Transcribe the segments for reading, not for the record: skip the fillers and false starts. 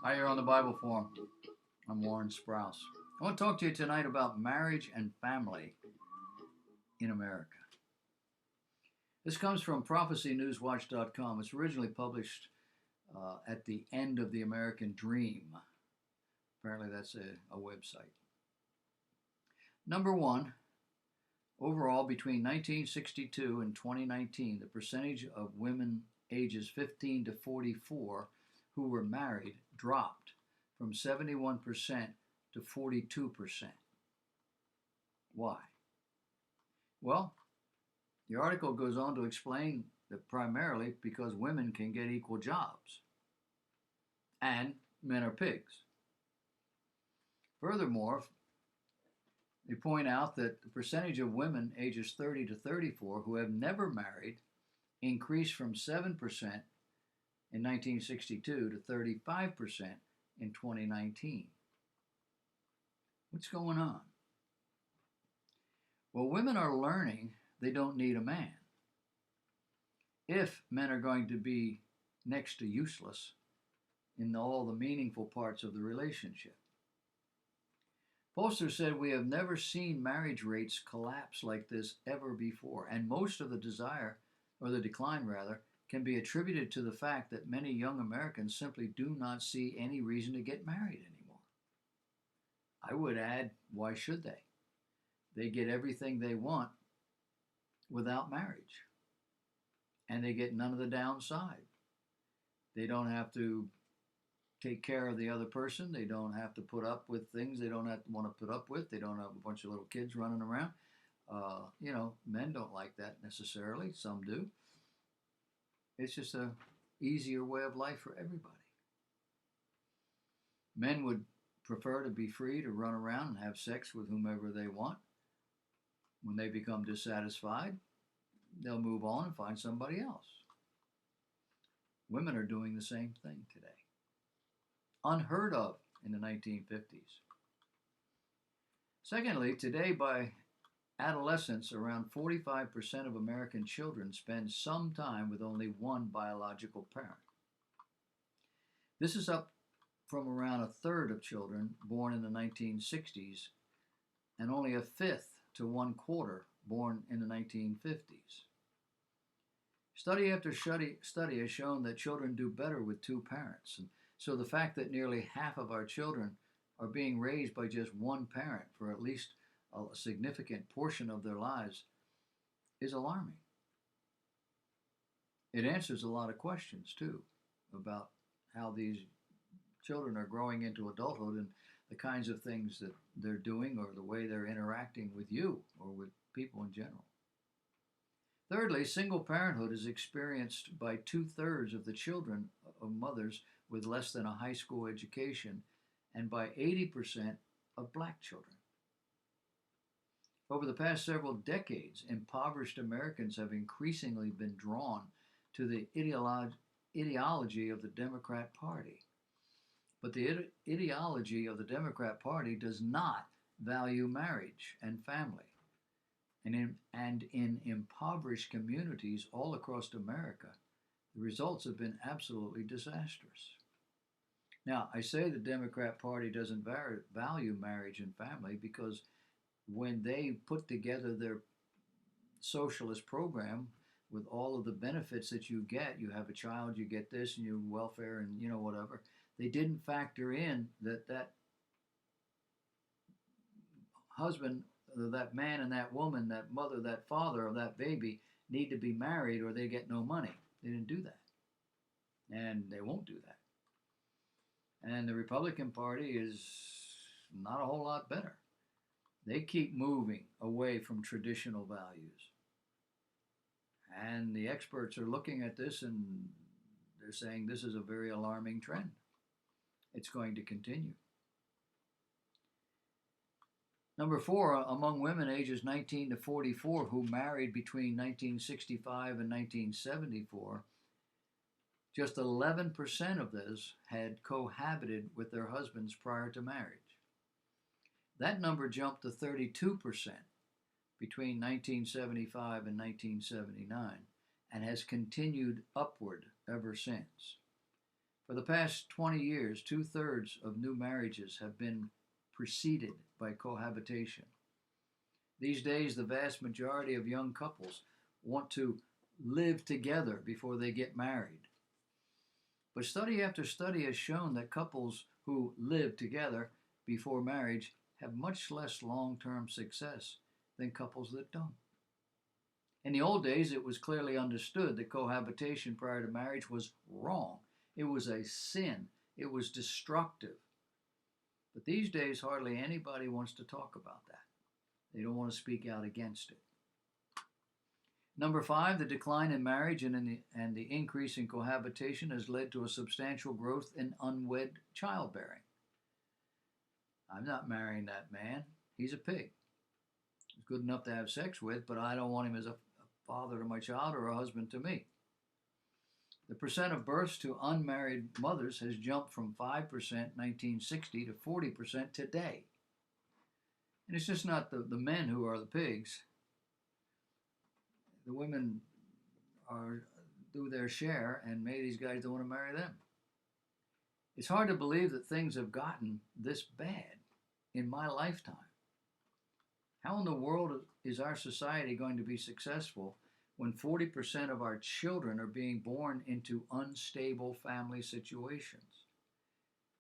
Hi, you're on the Bible Forum. I'm Warren Sprouse. I want to talk to you tonight about marriage and family in America. This comes from prophecynewswatch.com. It's originally published at the end of the American Dream. Apparently, that's a website. Number one, overall, between 1962 and 2019, the percentage of women ages 15 to 44 who were married dropped from 71% to 42%. Why? Well, the article goes on to explain that primarily because women can get equal jobs and men are pigs. Furthermore, they point out that the percentage of women ages 30 to 34 who have never married increased from 7% in 1962 to 35% in 2019. What's going on? Well, women are learning they don't need a man. If men are going to be next to useless in all the meaningful parts of the relationship. Pollster said we have never seen marriage rates collapse like this ever before, and most of the decline rather, can be attributed to the fact that many young Americans simply do not see any reason to get married anymore. I would add, why should they? They get everything they want without marriage, and they get none of the downside. They don't have to take care of the other person. They don't have to put up with things they don't have to want to put up with. They don't have a bunch of little kids running around. Men don't like that necessarily. Some do. It's just a easier way of life for everybody. Men would prefer to be free to run around and have sex with whomever they want. When they become dissatisfied, they'll move on and find somebody else. Women are doing the same thing today. Unheard of in the 1950s. Secondly, today by adolescence, around 45% of American children spend some time with only one biological parent. This is up from around a third of children born in the 1960s and only a fifth to 1/4 born in the 1950s. Study after study has shown that children do better with two parents. And so the fact that nearly half of our children are being raised by just one parent for at least a significant portion of their lives is alarming. It answers a lot of questions, too, about how these children are growing into adulthood and the kinds of things that they're doing or the way they're interacting with you or with people in general. Thirdly, single parenthood is experienced by 2/3 of the children of mothers with less than a high school education and by 80% of black children. Over the past several decades, impoverished Americans have increasingly been drawn to the ideology of the Democrat Party. But the ideology of the Democrat Party does not value marriage and family. And in impoverished communities all across America, the results have been absolutely disastrous. Now, I say the Democrat Party doesn't value marriage and family because when they put together their socialist program with all of the benefits that you get, you have a child, you get this, and your welfare, and whatever, they didn't factor in that husband, that man and that woman, that mother, that father of that baby need to be married or they get no money. They didn't do that. And they won't do that. And the Republican Party is not a whole lot better. They keep moving away from traditional values. And the experts are looking at this and they're saying this is a very alarming trend. It's going to continue. Number 4, among women ages 19 to 44 who married between 1965 and 1974, just 11% of those had cohabited with their husbands prior to marriage. That number jumped to 32% between 1975 and 1979 and has continued upward ever since. For the past 20 years, 2/3 of new marriages have been preceded by cohabitation. These days, the vast majority of young couples want to live together before they get married. But study after study has shown that couples who live together before marriage have much less long term success than couples that don't. In the old days, it was clearly understood that cohabitation prior to marriage was wrong. It was a sin. It was destructive. But these days, hardly anybody wants to talk about that. They don't want to speak out against it. Number 5, the decline in marriage and the increase in cohabitation has led to a substantial growth in unwed childbearing. I'm not marrying that man. He's a pig. He's good enough to have sex with, but I don't want him as a father to my child or a husband to me. The percent of births to unmarried mothers has jumped from 5% in 1960 to 40% today. And it's just not the men who are the pigs. The women do their share, and maybe these guys don't want to marry them. It's hard to believe that things have gotten this bad in my lifetime. How in the world is our society going to be successful when 40% of our children are being born into unstable family situations?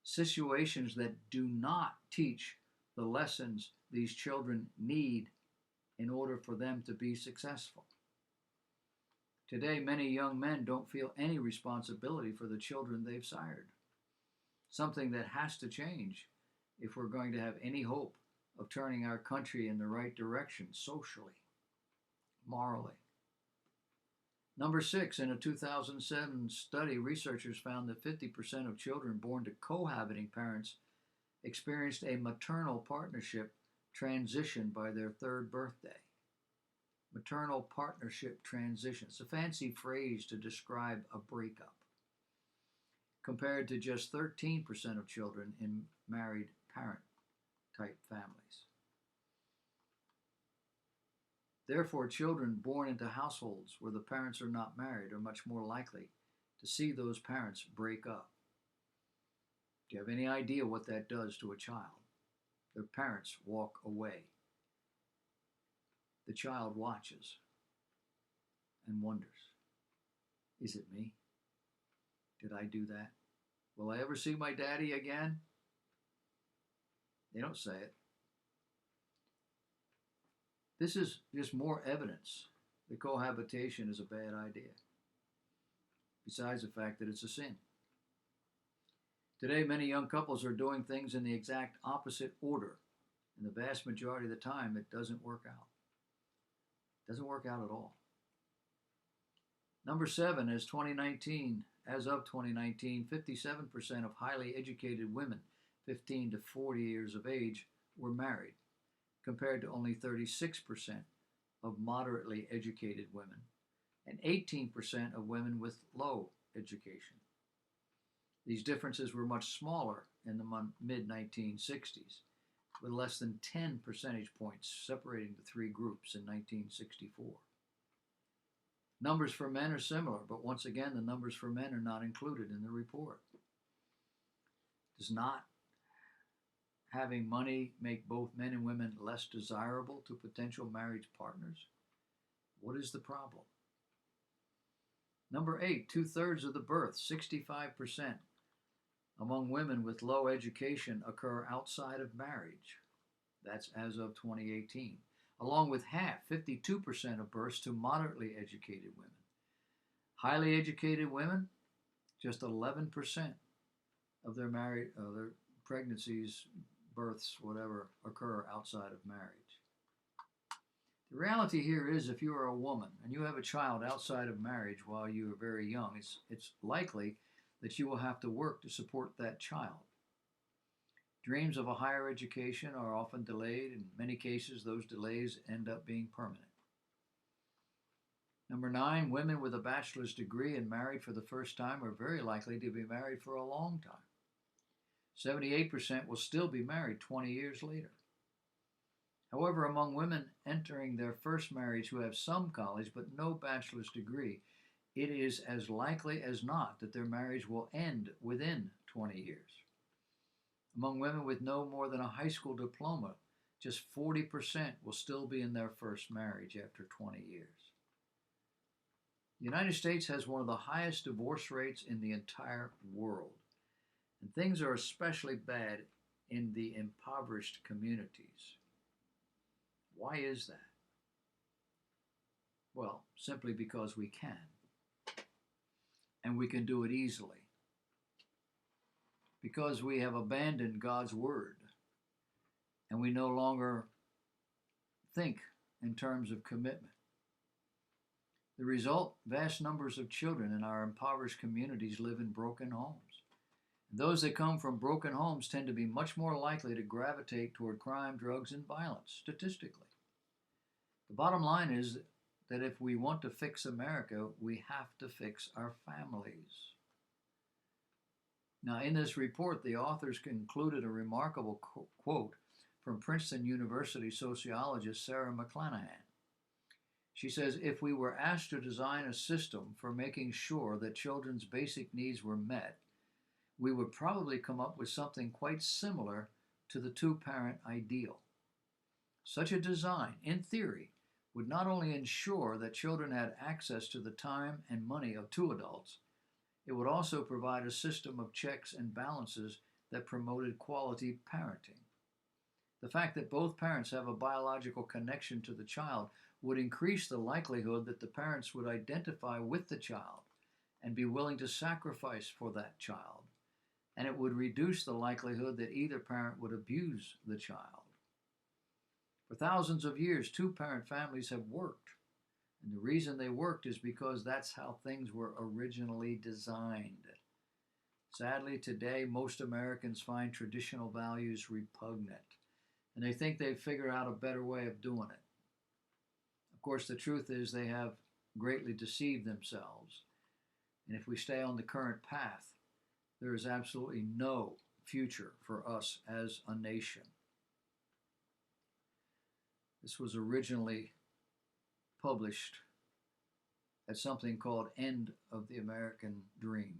Situations that do not teach the lessons these children need in order for them to be successful. Today, many young men don't feel any responsibility for the children they've sired, something that has to change if we're going to have any hope of turning our country in the right direction socially, morally. Number 6, in a 2007 study, researchers found that 50% of children born to cohabiting parents experienced a maternal partnership transition by their 3rd birthday. Maternal partnership transition. It's a fancy phrase to describe a breakup, compared to just 13% of children in married parent type families. Therefore, children born into households where the parents are not married are much more likely to see those parents break up. Do you have any idea what that does to a child? Their parents walk away. The child watches and wonders, is it me? Did I do that? Will I ever see my daddy again? They don't say it. This is just more evidence that cohabitation is a bad idea, besides the fact that it's a sin. Today, many young couples are doing things in the exact opposite order, and the vast majority of the time, it doesn't work out. It doesn't work out at all. Number 7, as of 2019, 57% of highly educated women 15 to 40 years of age were married, compared to only 36% of moderately educated women and 18% of women with low education. These differences were much smaller in the mid-1960s, with less than 10 percentage points separating the 3 groups in 1964. Numbers for men are similar, but once again, the numbers for men are not included in the report. Does not having money make both men and women less desirable to potential marriage partners? What is the problem? Number 8, 2/3 of the births, 65%, among women with low education occur outside of marriage. That's as of 2018. Along with half, 52% of births to moderately educated women. Highly educated women, just 11% of their pregnancies, births, whatever, occur outside of marriage. The reality here is if you are a woman and you have a child outside of marriage while you are very young, it's likely that you will have to work to support that child. Dreams of a higher education are often delayed. In many cases, those delays end up being permanent. Number 9, women with a bachelor's degree and married for the first time are very likely to be married for a long time. 78% will still be married 20 years later. However, among women entering their first marriage who have some college but no bachelor's degree, it is as likely as not that their marriage will end within 20 years. Among women with no more than a high school diploma, just 40% will still be in their first marriage after 20 years. The United States has one of the highest divorce rates in the entire world, and things are especially bad in the impoverished communities. Why is that? Well, simply because we can, and we can do it easily. Because we have abandoned God's Word, and we no longer think in terms of commitment. The result, vast numbers of children in our impoverished communities live in broken homes. And those that come from broken homes tend to be much more likely to gravitate toward crime, drugs, and violence, statistically. The bottom line is that if we want to fix America, we have to fix our families. Now, in this report, the authors concluded a remarkable quote from Princeton University sociologist Sarah McClanahan. She says, if we were asked to design a system for making sure that children's basic needs were met, we would probably come up with something quite similar to the two-parent ideal. Such a design, in theory, would not only ensure that children had access to the time and money of two adults, it would also provide a system of checks and balances that promoted quality parenting. The fact that both parents have a biological connection to the child would increase the likelihood that the parents would identify with the child and be willing to sacrifice for that child, and it would reduce the likelihood that either parent would abuse the child. For thousands of years, two-parent families have worked, and the reason they worked is because that's how things were originally designed. Sadly, today, most Americans find traditional values repugnant, and they think they've figured out a better way of doing it. Of course, the truth is they have greatly deceived themselves, and if we stay on the current path, there is absolutely no future for us as a nation. This was originally published as something called End of the American Dream.